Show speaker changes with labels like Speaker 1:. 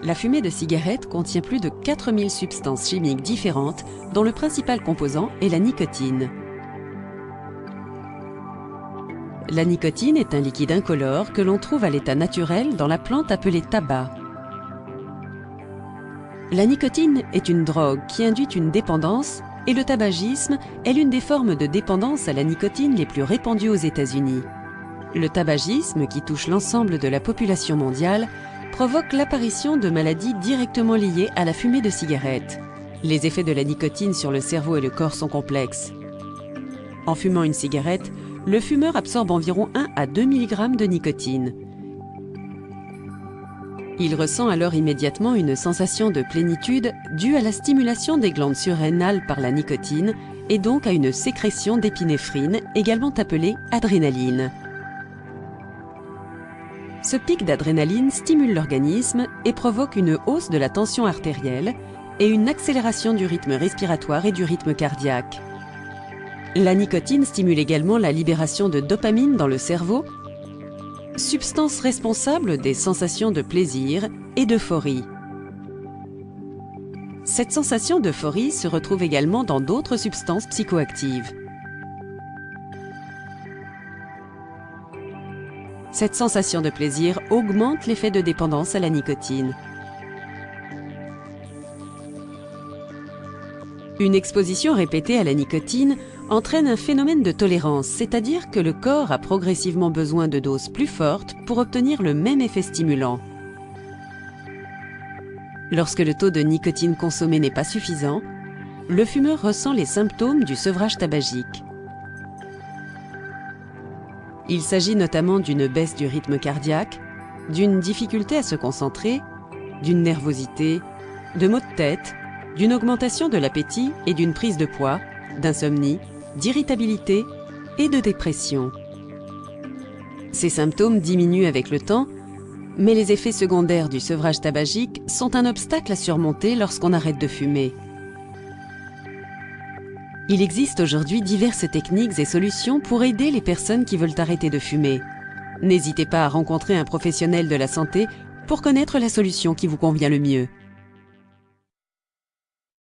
Speaker 1: La fumée de cigarette contient plus de 4000 substances chimiques différentes, dont le principal composant est la nicotine. La nicotine est un liquide incolore que l'on trouve à l'état naturel dans la plante appelée tabac. La nicotine est une drogue qui induit une dépendance et le tabagisme est l'une des formes de dépendance à la nicotine les plus répandues aux États-Unis. Le tabagisme, qui touche l'ensemble de la population mondiale, provoque l'apparition de maladies directement liées à la fumée de cigarette. Les effets de la nicotine sur le cerveau et le corps sont complexes. En fumant une cigarette, le fumeur absorbe environ 1 à 2 mg de nicotine. Il ressent alors immédiatement une sensation de plénitude due à la stimulation des glandes surrénales par la nicotine et donc à une sécrétion d'épinéphrine, également appelée adrénaline. Ce pic d'adrénaline stimule l'organisme et provoque une hausse de la tension artérielle et une accélération du rythme respiratoire et du rythme cardiaque. La nicotine stimule également la libération de dopamine dans le cerveau, substance responsable des sensations de plaisir et d'euphorie. Cette sensation d'euphorie se retrouve également dans d'autres substances psychoactives. Cette sensation de plaisir augmente l'effet de dépendance à la nicotine. Une exposition répétée à la nicotine entraîne un phénomène de tolérance, c'est-à-dire que le corps a progressivement besoin de doses plus fortes pour obtenir le même effet stimulant. Lorsque le taux de nicotine consommé n'est pas suffisant, le fumeur ressent les symptômes du sevrage tabagique. Il s'agit notamment d'une baisse du rythme cardiaque, d'une difficulté à se concentrer, d'une nervosité, de maux de tête, d'une augmentation de l'appétit et d'une prise de poids, d'insomnie, d'irritabilité et de dépression. Ces symptômes diminuent avec le temps, mais les effets secondaires du sevrage tabagique sont un obstacle à surmonter lorsqu'on arrête de fumer. Il existe aujourd'hui diverses techniques et solutions pour aider les personnes qui veulent arrêter de fumer. N'hésitez pas à rencontrer un professionnel de la santé pour connaître la solution qui vous convient le mieux.